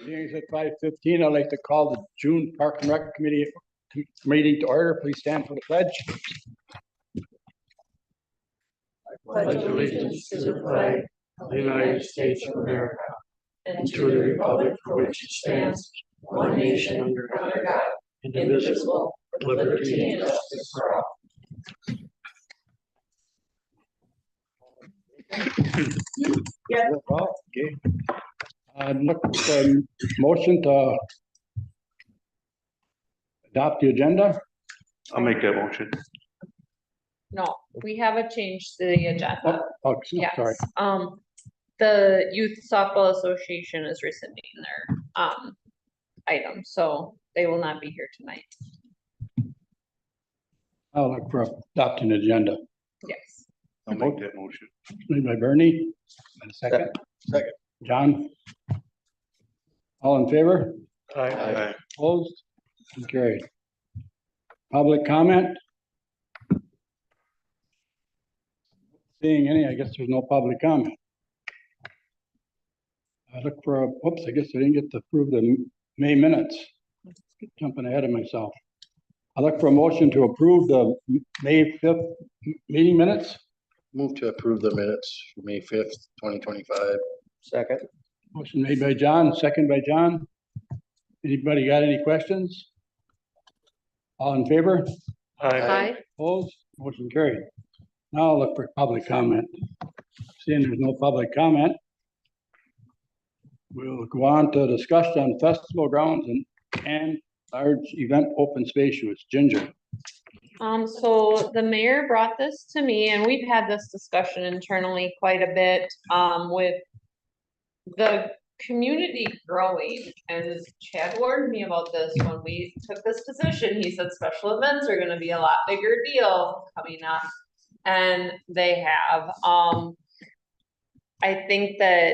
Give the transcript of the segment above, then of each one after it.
Meeting's at 5:15. I'd like to call the June Park and Rec Committee meeting to order. Please stand for the pledge. I pledge allegiance to the flag of the United States of America and to the republic for which it stands, one nation under God, indivisible, with liberty and justice for all. Yeah. Okay. Look, motion to adopt the agenda. I'll make that motion. No, we haven't changed the agenda. Oh, Yes, sorry. the Youth Softball Association is rescinding their, item, so they will not be here tonight. I'll look for adopting the agenda. Yes. I'll make that motion. Made by Bernie. And a second. Second. John. All in favor? Aye. Opposed? And carried. Public comment? Seeing any, I guess there's no public comment. I look for, whoops, I guess I didn't get to approve the May minutes. Jumping ahead of myself. I look for a motion to approve the May 5th meeting minutes. Move to approve the minutes for May 5th, 2025. Second. Motion made by John, second by John. Anybody got any questions? All in favor? Aye. Opposed? Motion carried. Now I'll look for public comment. Seeing there's no public comment, we'll go on to discussion on festival grounds and large event open space use. Ginger. So the mayor brought this to me and we've had this discussion internally quite a bit, with the community growing, and Chad warned me about this when we took this position. He said special events are gonna be a lot bigger deal coming up, and they have. I think that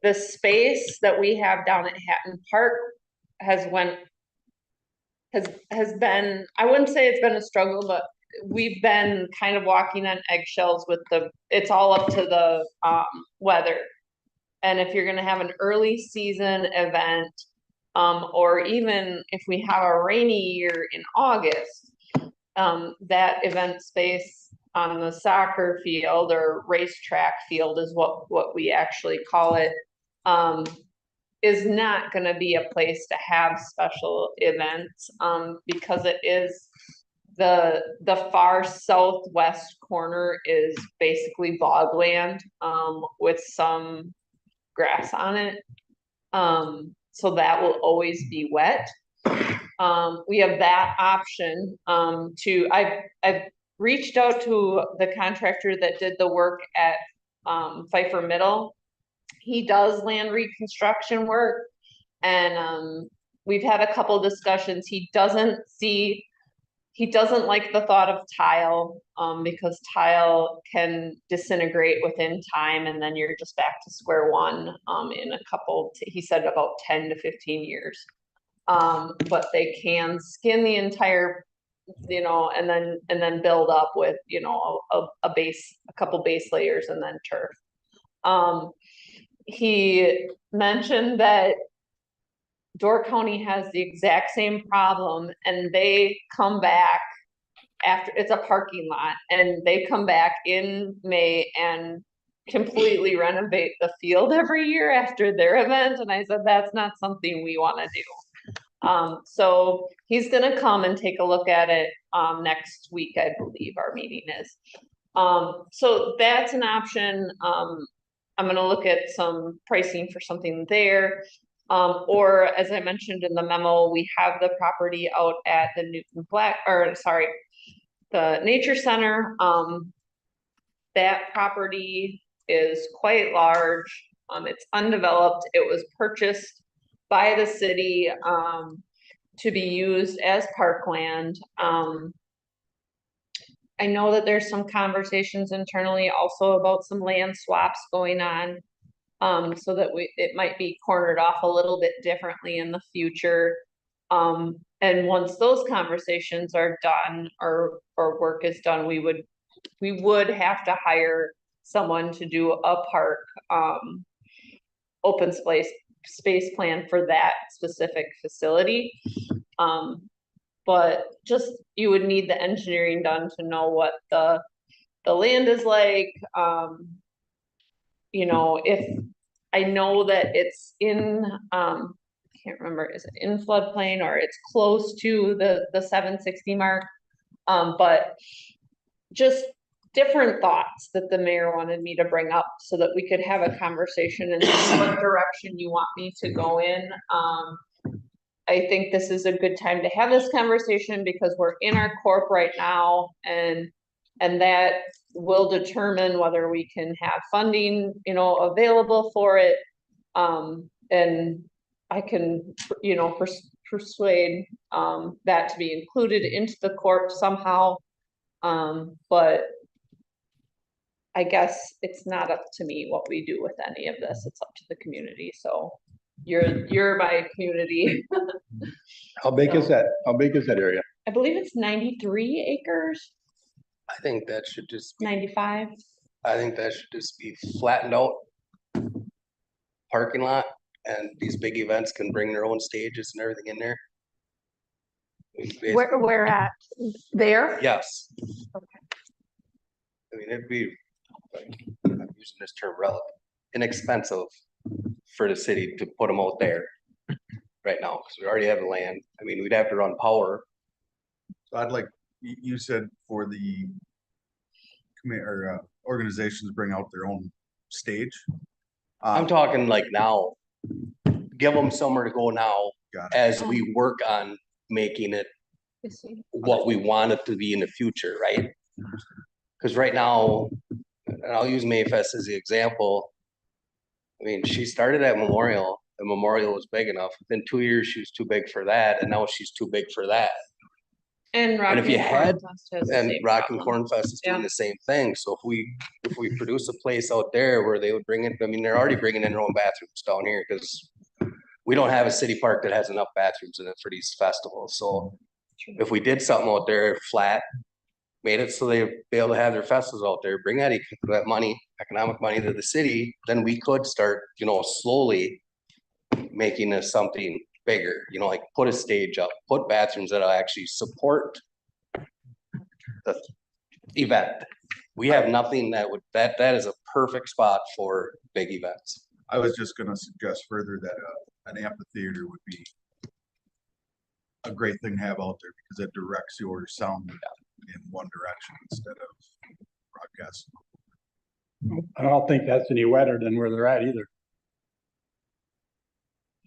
the space that we have down at Hatton Park has been, I wouldn't say it's been a struggle, but we've been kind of walking on eggshells with it's all up to the weather. And if you're gonna have an early season event, or even if we have a rainy year in August, that event space on the soccer field or racetrack field is what we actually call it, is not gonna be a place to have special events, because it is the far southwest corner is basically bogland, with some grass on it. So that will always be wet. We have that option, I've reached out to the contractor that did the work at Pfeiffer Middle. He does land reconstruction work, and we've had a couple discussions. He doesn't like the thought of tile, because tile can disintegrate within time and then you're just back to square one, in a couple, he said about 10 to 15 years. But they can skin the entire, and then build up with, a couple base layers and then turf. He mentioned that Door County has the exact same problem, and they come back after, it's a parking lot, and they come back in May and completely renovate the field every year after their event. And I said, that's not something we want to do. So he's gonna come and take a look at it next week, I believe our meeting is. So that's an option. I'm gonna look at some pricing for something there. Or as I mentioned in the memo, we have the property out at the the Nature Center. That property is quite large. It's undeveloped. It was purchased by the city, to be used as parkland. I know that there's some conversations internally also about some land swaps going on. So that it might be cornered off a little bit differently in the future. And once those conversations are done, or work is done, we would have to hire someone to do a park, open space plan for that specific facility. But just, you would need the engineering done to know what the land is like. You know, if, I know that it's in, can't remember, is it in floodplain or it's close to the 760 mark? But just different thoughts that the mayor wanted me to bring up so that we could have a conversation and see what direction you want me to go in. I think this is a good time to have this conversation because we're in our corp right now, and that will determine whether we can have funding, you know, available for it. And I can, you know, persuade that to be included into the corp somehow. But I guess it's not up to me what we do with any of this. It's up to the community. So you're my community. How big is that? How big is that area? I believe it's 93 acres, I think that should just be, 95. I think that should just be flattened out parking lot, and these big events can bring their own stages and everything in there. Where at? There? Yes. I mean, it'd be, like, I'm using this term relevant, inexpensive for the city to put them out there right now, because we already have the land. I mean, we'd have to run power. So I'd like, you said for the organizations bring out their own stage. I'm talking like now, give them somewhere to go now Got it. as we work on making it what we want it to be in the future, right? Because right now, and I'll use Mayfest as the example. I mean, she started at Memorial, and Memorial was big enough. Within 2 years, she was too big for that, and now she's too big for that. And And if you had, and Rock and Corn. Corn Fest is doing Yeah. the same thing. So if we produce a place out there where they would bring in, I mean, they're already bringing in their own bathrooms down here because we don't have a city park that has enough bathrooms in it for these festivals. So if we did something out there flat, made it so they'd be able to have their festivals out there, bring that money, economic money to the city, then we could start, you know, slowly making this something bigger, you know, like put a stage up, put bathrooms that'll actually support the event. We have nothing that would, that is a perfect spot for big events. I was just gonna suggest further that an amphitheater would be a great thing to have out there because it directs your sound in one direction instead of broadcast. I don't think that's any wetter than where they're at either.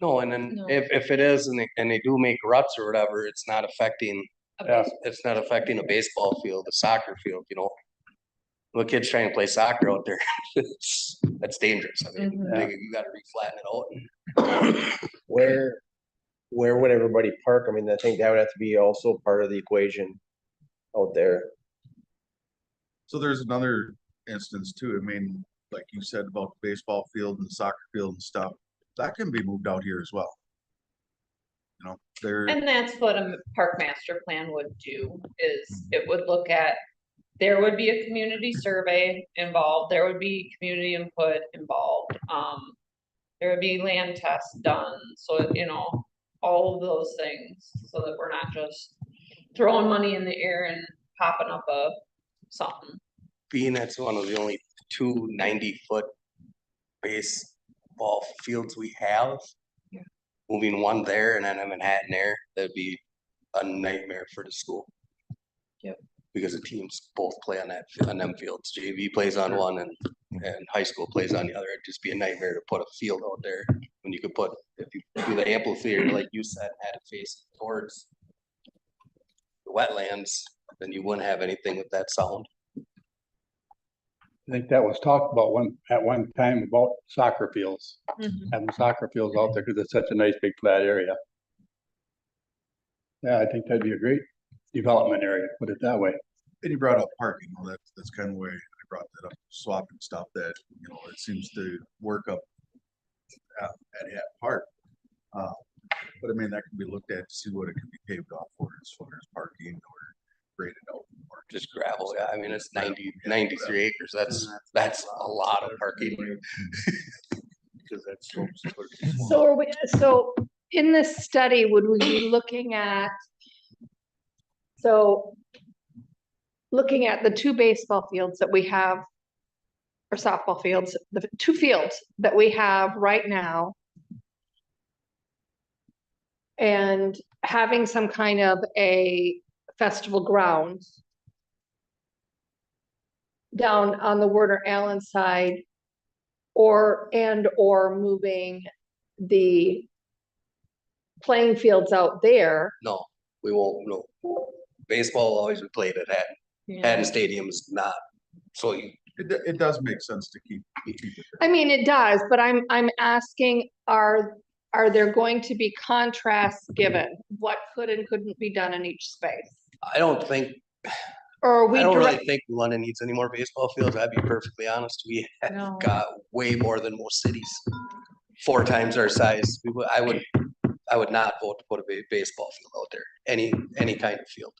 No, and then No. if it is, and they do make ruts or whatever, it's not affecting, Yeah. it's not affecting a baseball field, a soccer field, you know. Little kids trying to play soccer out there, that's dangerous. I mean, Mhm. you gotta reflatten it out. Where would everybody park? I mean, I think that would have to be also part of the equation out there. So there's another instance too. I mean, like you said about the baseball field and the soccer field and stuff, that can be moved out here as well. You know, there, And that's what a park master plan would do, is it would look at, there would be a community survey involved, there would be community input involved. There would be land tests done, so, you know, all of those things, so that we're not just throwing money in the air and popping up something. Being that's one of the only 2 90-foot baseball fields we have. Yeah. Moving one there and then a Manhattan there, that'd be a nightmare for the school. Yep. Because the teams both play on them fields. JV plays on one and high school plays on the other. It'd just be a nightmare to put a field out there when you could put, if you do the amphitheater, like you said, had it face towards the wetlands, then you wouldn't have anything with that sound. I think that was talked about at one time about soccer fields, having soccer fields out there because it's such a nice big flat area. Yeah, I think that'd be a great development area, put it that way. and you brought up parking. Well, that's kind of the way I brought that up, swapping stuff that, you know, it seems to work up at Park. But I mean, that can be looked at to see what it can be paved off for as far as parking or graded out. or Just gravel, yeah, I mean, it's 93 acres, that's a lot of parking. because that slopes towards the swamp. So are we, so in this study, would we be looking at, so looking at the two baseball fields that we have, or softball fields, the two fields that we have right now, and having some kind of a festival grounds down on the Werner Allen side, or moving the playing fields out there. No, we won't, no. Baseball always be played at Haddon Stadium is not, so you, It does make sense to keep it I mean, it does, but I'm asking, are there going to be contrasts given? What could and couldn't be done in each space? I don't think, Or are we I don't direct, really think London needs any more baseball fields, I'd be perfectly honest, we have No. got way more than most cities. 4 times our size, I would not vote to put a baseball field out there, any kind of field.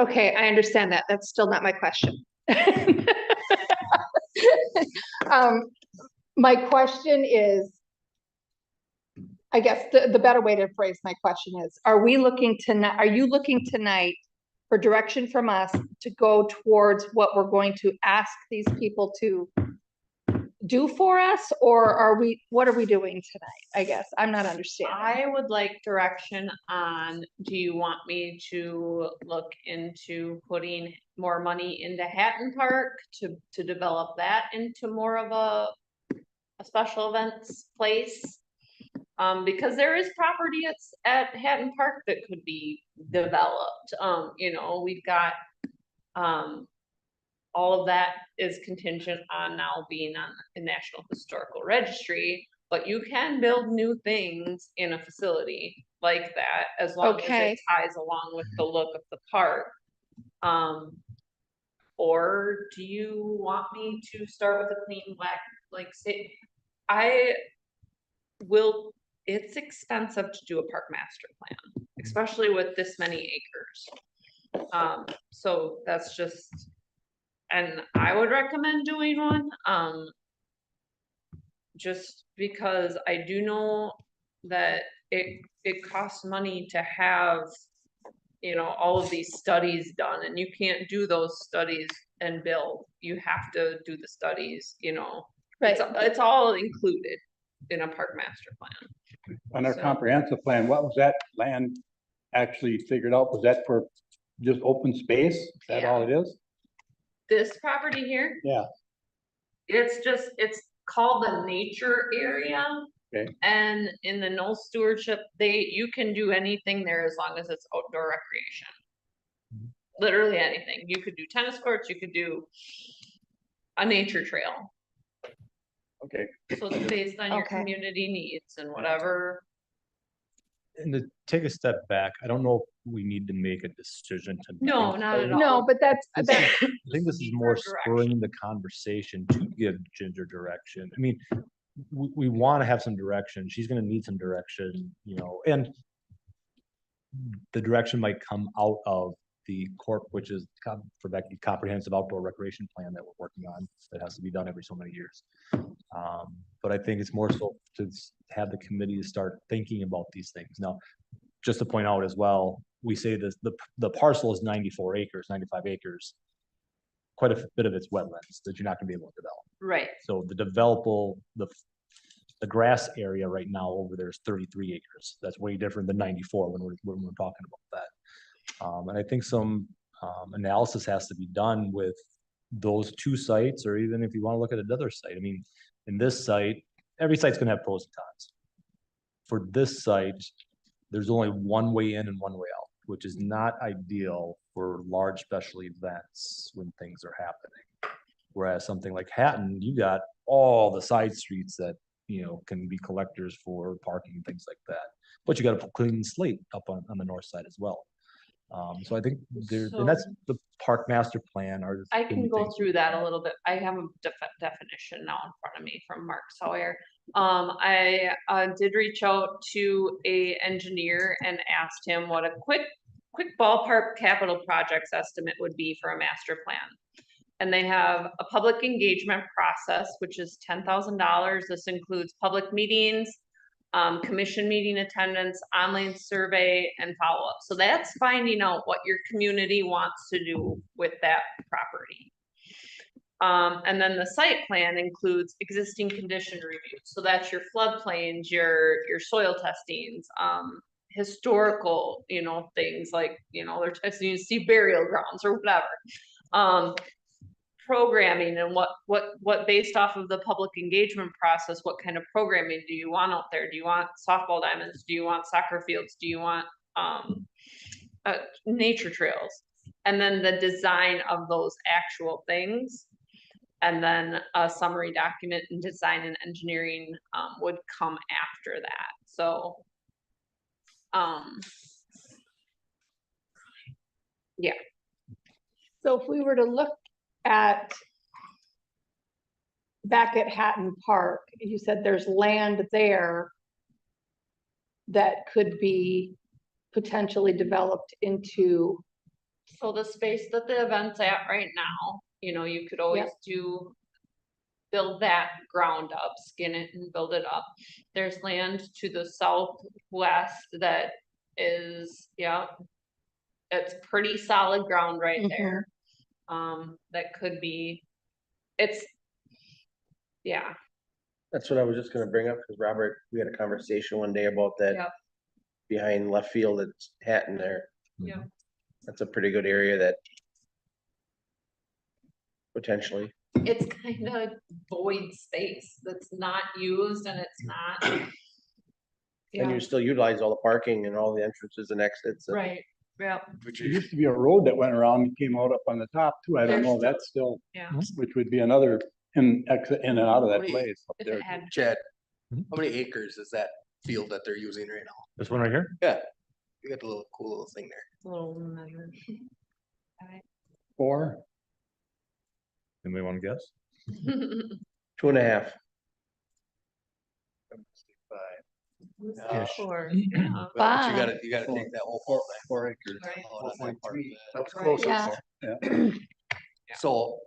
okay, I understand that, that's still not my question. My question is, I guess the better way to phrase my question is, are you looking tonight for direction from us to go towards what we're going to ask these people to do for us? Or what are we doing tonight? I guess, I'm not understanding. I would like direction on, do you want me to look into putting more money into Hatton Park to develop that into more of a special events place? Because there is property at Hatton Park that could be developed. You know, we've got, all of that is contingent on now being on the National Historical Registry, but you can build new things in a facility like that as long as Okay. it ties along with the look of the park. Or do you want me to start with a clean black, like say, it's expensive to do a park master plan, especially with this many acres. So that's just, and I would recommend doing one, just because I do know that it costs money to have, you know, all of these studies done, and you can't do those studies and build. You have to do the studies, you know. Right. It's all included in a park master plan. On our So- comprehensive plan, what was that land actually figured out? Was that for just open space? Is that all it is? This property here? Yeah. It's called the nature area. Okay. And in the no stewardship, you can do anything there as long as it's outdoor recreation. Literally anything. You could do tennis courts, you could do a nature trail. Okay. So it's based on your Okay. community needs and whatever. And to take a step back, I don't know if we need to make a decision to. No, not at all. No, but that's, I think this is more Direction. spurring the conversation to give Ginger direction. I mean, we want to have some direction. She's gonna need some direction, you know, and the direction might come out of the corp, which is for Becky, comprehensive outdoor recreation plan that we're working on, that has to be done every so many years. But I think it's more so to have the committee to start thinking about these things. Now, just to point out as well, we say this, the parcel is 94 acres, 95 acres. Quite a bit of it's wetlands that you're not gonna be able to develop. Right. So the grass area right now over there is 33 acres. That's way different than 94 when we're talking about that. And I think some analysis has to be done with those two sites, or even if you want to look at another site. I mean, in this site, every site's gonna have pros and cons. For this site, there's only one way in and one way out, which is not ideal for large special events when things are happening. Whereas something like Hatton, you got all the side streets that, you know, can be collectors for parking and things like that. But you got a clean slate up on the north side as well. So I think and that's the park master plan. I can go through that a little bit. I have a definition now in front of me from Mark Sawyer. I did reach out to a engineer and asked him what a quick ballpark capital projects estimate would be for a master plan. And they have a public engagement process, which is $10,000. This includes public meetings, commission meeting attendance, online survey, and follow-up. So that's finding out what your community wants to do with that property. And then the site plan includes existing condition reviews. So that's your floodplains, your soil testings, historical, things like, they're testing to see burial grounds or whatever. Programming and what based off of the public engagement process, what kind of programming do you want out there? Do you want softball diamonds? Do you want soccer fields? Do you want nature trails? And then the design of those actual things. And then a summary document and design and engineering would come after that. So, yeah. So if we were to look at back at Hatton Park, you said there's land there that could be potentially developed into. So the space that the event's at right now, you could always build that ground up, skin it and build it up. There's land to the southwest that is, it's pretty solid ground right there. That could be, That's what I was just gonna bring up, because Robert, we had a conversation one day about that. Yep. Behind left field at Hatton there. Yeah. That's a pretty good area that. Potentially. It's kind of void space that's not used and it's not. And you still utilize all the parking and all the entrances and exits. Right, yeah, There used to be a road that went around and came out up on the top too. I don't know, There's that's still, yeah. which would be another exit in and out of that place up If there. it had, Chad, how many acres is that field that they're using right now? This one right here? Yeah, you got the cool little thing there. little measure. 4, Anybody want to guess? 2.5. Yeah. Or, But you Five. gotta take that whole ball back. 4 acres. Right. Oh, that's that part of it. That's Right. closer. Yeah. So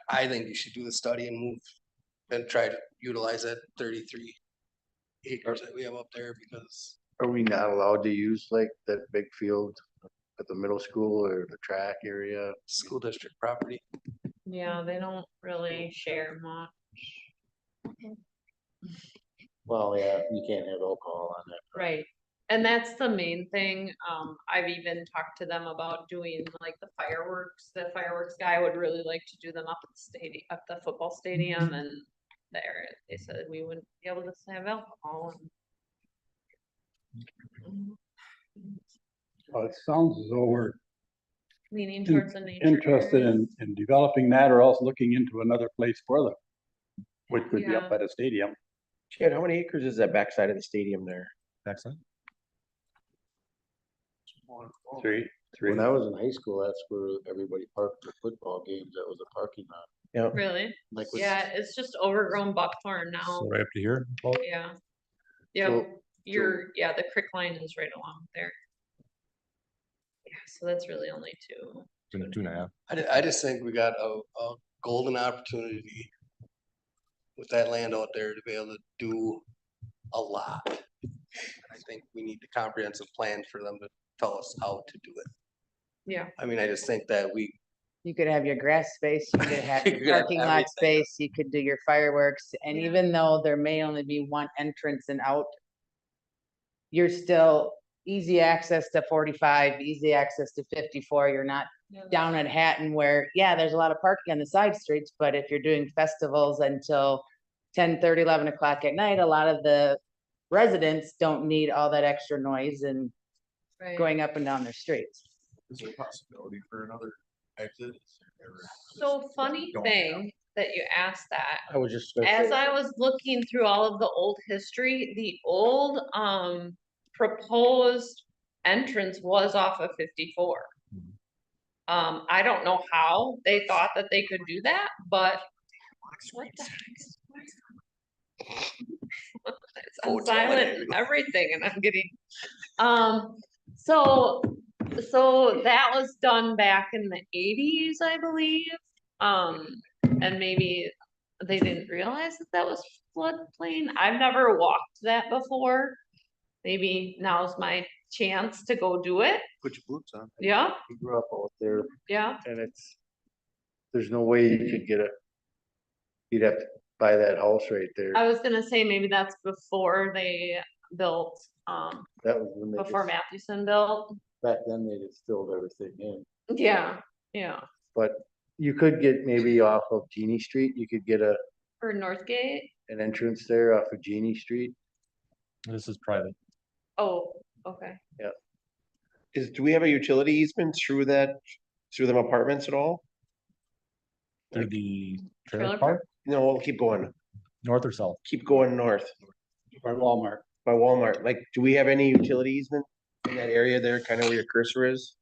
I think you should do the study and move and try to utilize that 33 acres that we have up there, because Are we not allowed to use like that big field at the middle school or the track area? school district property. yeah, they don't really share much. Well, yeah, you can't have alcohol on that. Right, and that's the main thing, I've even talked to them about doing like the fireworks guy would really like to do them up at the stadium, at the football stadium, and there, they said we wouldn't be able to have alcohol. Well, it sounds as though we're Leaning towards the nature. interested area. in developing that or else looking into another place for them, which would be Yeah. up by the stadium. Chad, how many acres is that backside of the stadium there? Excellent. 3. When I was in high school, that's where everybody parked their football games. That was a parking lot. Yeah. Really? Like with- Yeah, it's just overgrown buckthorn now, So right up to here. Paul? yeah. Yeah, So- the creek line is right along there. Yeah, so that's really only 2. 2.5. I just think we got a golden opportunity with that land out there to be able to do a lot. I think we need a comprehensive plan for them to tell us how to do it. Yeah. I mean, I just think that You could have your grass space, you could have You your could have parking lot everything. space, you could do your fireworks, and Yeah. even though there may only be one entrance and out, you're still easy access to 45, easy access to 54, you're not down at Hatton where, yeah, there's a lot of parking on the side streets, but if you're doing festivals until 10:30, 11 o'clock at night, a lot of the residents don't need all that extra noise and Right. going up and down their streets. Is there a possibility for another exit? So funny Don't thing that you asked that. I was just. gonna As say- I was looking through all of the old history, the old proposed entrance was off of 54. I don't know how they thought that they could do that, but what the heck? It's on silent and everything, and I'm getting, so So that was done back in the eighties, I believe. And maybe they didn't realize that that was floodplain. I've never walked that before. Maybe now's my chance to go do it. Put your boots on. Yeah, You grew up out there yeah. and there's no way you could you'd have to buy that house right there. I was gonna say maybe that's before they built, That was when before Mathewson built. back then they distilled everything in. Yeah, yeah. But you could get maybe off of Genie Street, you could get For Northgate. an entrance there off of Genie Street. This is private. Oh, okay. Do we have a utility easement through them apartments at all? Through the Trailer trailer park? park, No, we'll keep going, north or south? keep going north By Walmart. by Walmart. Like, do we have any utility easement in that area there, kind of where your cursor is?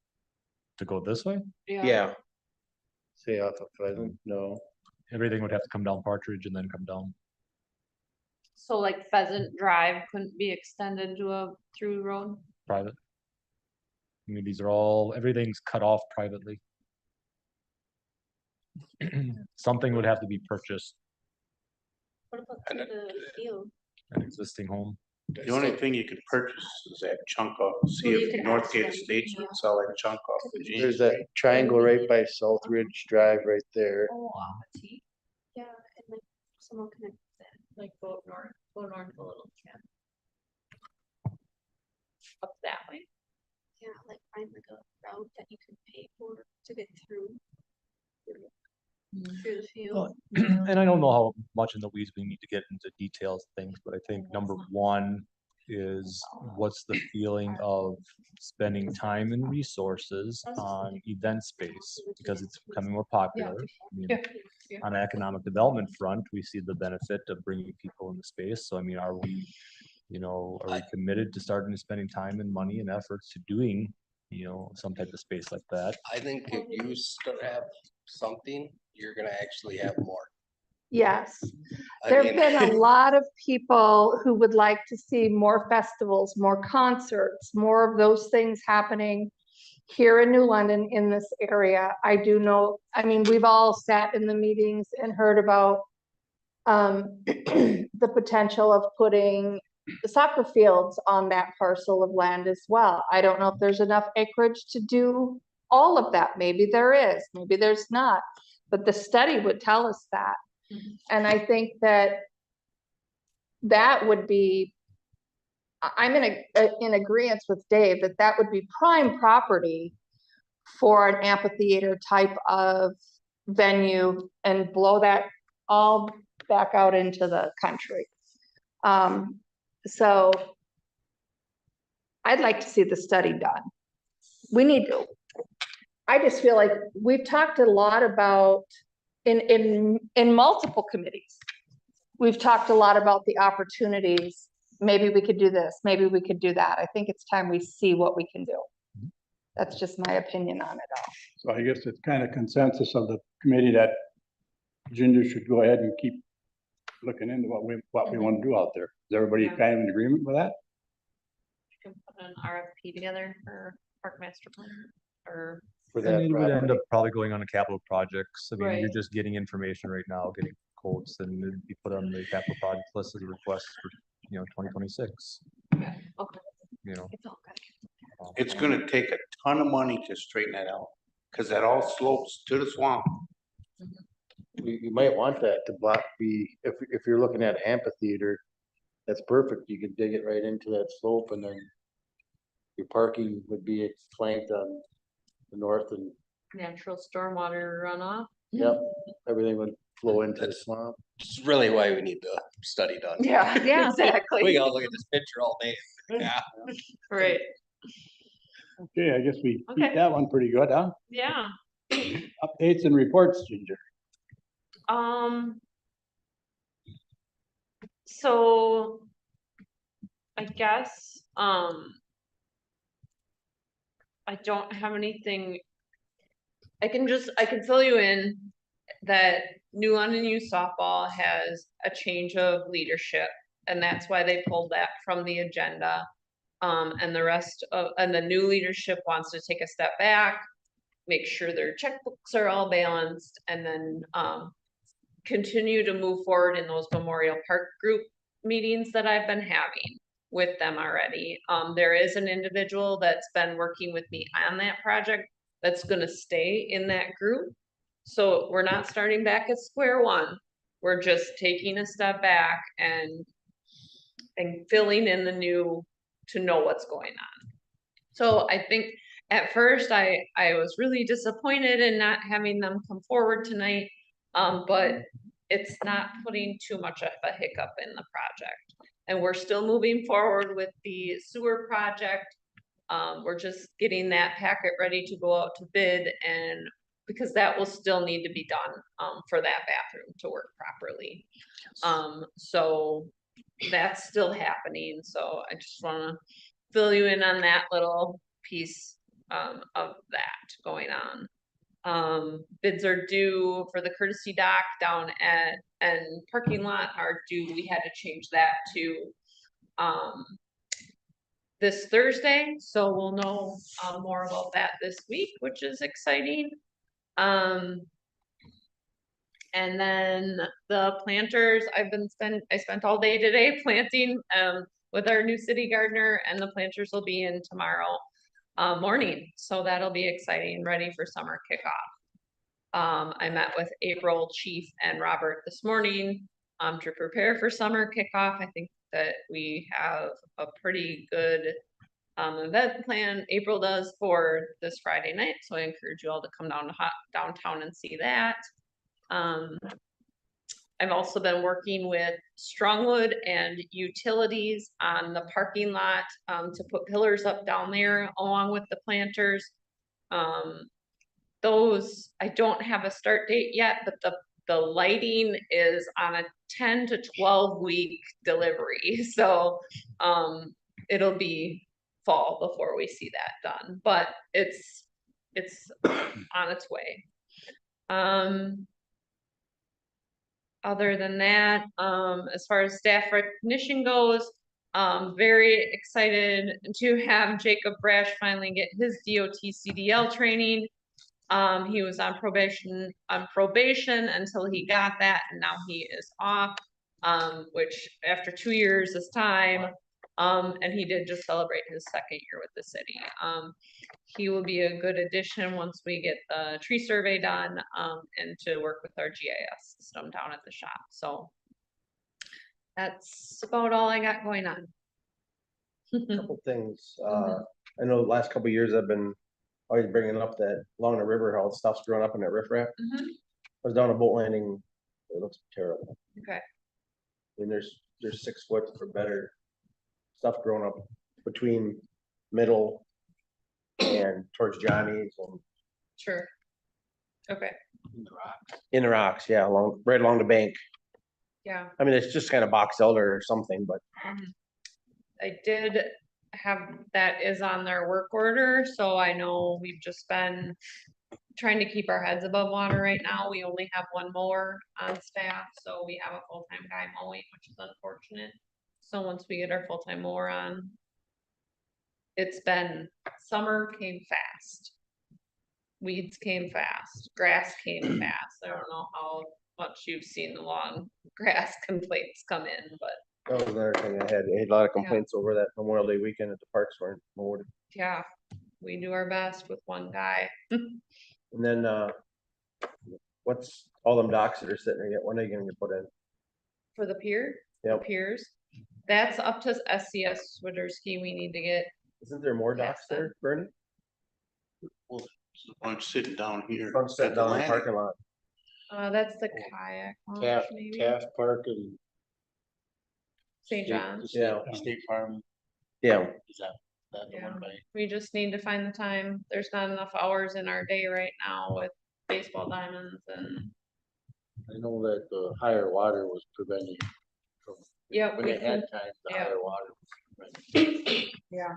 To go this way, Yeah, Say off of Pleasant, no. everything would have to come down Partridge and then come down. So like Pheasant Drive couldn't be extended to a through road? Private. I mean, these are all, everything's cut off privately. Something would have to be purchased, What about the field? an existing home. The only thing you could purchase is that chunk off, see you if can Northgate actually- Estates would sell that chunk off the Genie. There's that triangle right by South Ridge Drive right there. Oh, T. Yeah, and like someone can Like go north a little, yeah. Up that way? yeah, like find like a route that you can pay for to get through the field. And I don't know how much in the weeds we need to get into details things, but I think number one is what's the feeling of spending time and resources on event space? Because it's becoming more popular. I mean, Yeah. on an economic development front, we see the benefit of bringing people into space. So I mean, are we committed to starting to spending time and money and efforts to doing, some type of space like that? I think if you start have something, you're gonna actually have more. Yes. I There've mean, been a lot of people who would like to see more festivals, more concerts, more of those things happening here in New London in this area. I do know, I mean, we've all sat in the meetings and heard about the potential of putting the soccer fields on that parcel of land as well. I don't know if there's enough acreage to do all of that. Maybe there is, maybe there's not, but the study would tell us that. And I think that would be, I'm in agreement with Dave that that would be prime property for an amphitheater type of venue and blow that all back out into the country. So I'd like to see the study done. We need to, I just feel like we've talked a lot about in multiple committees. We've talked a lot about the opportunities. Maybe we could do this, maybe we could do that. I think it's time we see what we can do. That's just my opinion on it all. So I guess it's kind of consensus of the committee that Ginger should go ahead and keep looking into what we want to do out there. Is everybody Yeah. kind of in agreement with that? You can put an RFP together for park master plan or. For And that it would end property. up probably going on to capital projects. I mean, you're Right. just getting information right now, getting quotes, and it'd be put on the capital project list as a request for, 2026. Okay. It's gonna take a ton of money to straighten that out, cause that all slopes to the swamp. You might want that to if you're looking at amphitheater, that's perfect. You could dig it right into that slope and then your parking would be flanked on the north and, Natural stormwater runoff. yep, everything would flow into the That's- swamp. It's really why we need the study done. Yeah, We exactly. can all look at this picture all day. Yeah. Right, Okay, I guess we Okay. beat that one pretty good, huh? yeah. Updates and reports, Ginger. So I guess, I don't have anything. I can fill you in that New London Youth Softball has a change of leadership, and that's why they pulled that from the agenda. And the rest of, and the new leadership wants to take a step back, make sure their checkbooks are all balanced, and then, continue to move forward in those Memorial Park group meetings that I've been having with them already. There is an individual that's been working with me on that project that's gonna stay in that group. So we're not starting back at square one. We're just taking a step back and filling in the new to know what's going on. So I think at first I was really disappointed in not having them come forward tonight. But it's not putting too much of a hiccup in the project. And we're still moving forward with the sewer project. We're just getting that packet ready to go out to bid, and because that will still need to be done, for that bathroom to work properly. So that's still happening, so I just wanna fill you in on that little piece, of that going on. Bids are due for the courtesy dock down at, and parking lot are due, we had to change that to, this Thursday, so we'll know, more about that this week, which is exciting. And then the planters, I spent all day today planting, with our new city gardener, and the planters will be in tomorrow, morning, so that'll be exciting, ready for summer kickoff. I met with April, Chief, and Robert this morning, to prepare for summer kickoff. I think that we have a pretty good, event plan. April does for this Friday night, so I encourage you all to come down to downtown and see that. I've also been working with Strongwood and utilities on the parking lot, to put pillars up down there along with the planters. Those, I don't have a start date yet, but the lighting is on a 10 to 12 week delivery. So, it'll be fall before we see that done, but it's on its way. Other than that, as far as staff recognition goes, very excited to have Jacob Brash finally get his DOT CDL training. He was on probation until he got that, and now he is off, which after 2 years is time. And he did just celebrate his second year with the city. He will be a good addition once we get the tree survey done, and to work with our GIS system down at the shop. So that's about all I got going on. Couple things, I know the last couple of years I've been always bringing up that along the river, how stuff's growing up in that riffraff. Mhm. I was down a boat landing, it looks terrible. Okay. I mean, there's 6 foot or better stuff growing up between middle and towards Johnny's and Sure. Okay. in the rocks, yeah, right along the bank. Yeah. I mean, it's just kind of box elder or something, but I did have, that is on their work order, so I know we've just been trying to keep our heads above water right now. We only have one mower on staff, so we have a full-time guy mowing, which is unfortunate. So once we get our full-time mower on, summer came fast. Weeds came fast, grass came fast. I don't know how much you've seen the long grass complaints come in, but that was another thing I had a lot of complaints over that Memorial Day weekend at the parks weren't mowed. yeah, we do our best with one guy. And then, what's all them docks that are sitting there yet? When are they gonna get put in? For the pier? The Yep. piers, that's up to SCS Swiderski, we need to get, Isn't there more Yes, docks there, Bernie? Well, there's a bunch sitting down here. Front set at the down in the landing. parking lot. that's the kayak launch Taft, maybe, Taft Park and. St. State- John's. Yeah. State Farm, Yeah, is that the Yeah. one by? We just need to find the time. There's not enough hours in our day right now with baseball diamonds and, I know that the higher water was preventing from, yeah, when we they had can, times, the yeah. higher water was preventing. yeah.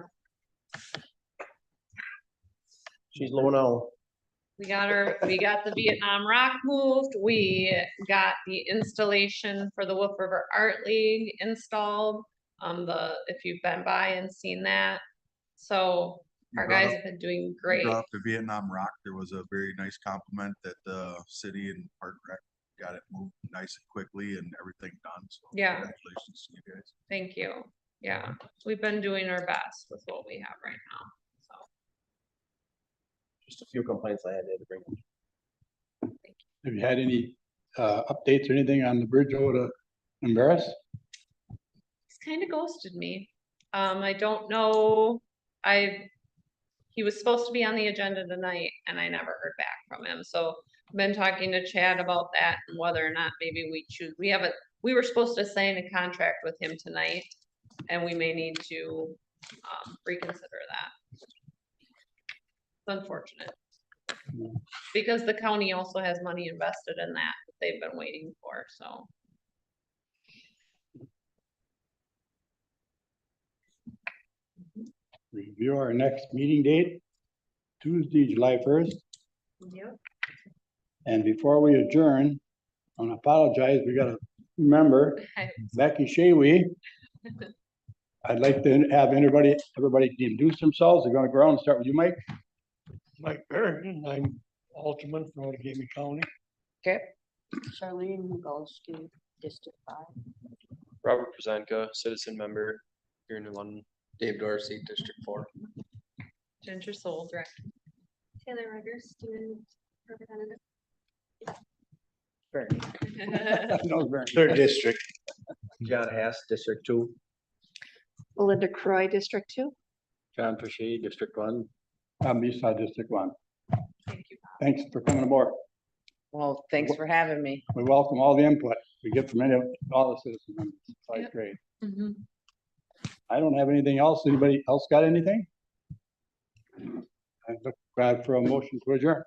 she's low now. We got the Vietnam Rock moved, we got the installation for the Wolf River Art League installed. on if you've been by and seen that. So You our brought guys up- have been doing You great. brought up the Vietnam Rock. There was a very nice compliment that the city and Park Rec got it moved nice and quickly and everything done. So Yeah. congratulations to you guys. Thank you. Yeah, we've been doing our best with what we have right now, so. Just a few complaints I had to bring. Have you had any updates or anything on the bridge over to Embarrass? He's kind of ghosted me. I don't know, he was supposed to be on the agenda tonight and I never heard back from him, so. I've been talking to Chad about that and whether or not maybe we were supposed to sign a contract with him tonight. And we may need to reconsider that. It's unfortunate. Because the county also has money invested in that they've been waiting for, so. Review our next meeting date, Tuesday, July 1st. Yep. And before we adjourn, I want to apologize. We got to remember Becky Shaywee. I'd like to have everybody introduce themselves. They're going to go around and start with you, Mike. Mike Barrington, I'm Alderman from Outagamie County. Okay, Charlene Migalski, District 5. Robert Prezanka, citizen member here in New London. Dave Dorsey, District 4. Ginger Soul, direct. Taylor Rogers, student representative. Bernie. No, very- Third district. John Hess, District 2. Melinda Croy, District 2. John Pushy, District 1. I'm Eastside District 1. Thank you. Thanks for coming aboard. Well, thanks for having me. We welcome all the input we get from all the citizen members. It's like Yep. great. Mhm. I don't have anything else. Anybody else got anything? I look glad for a motion to adjourn.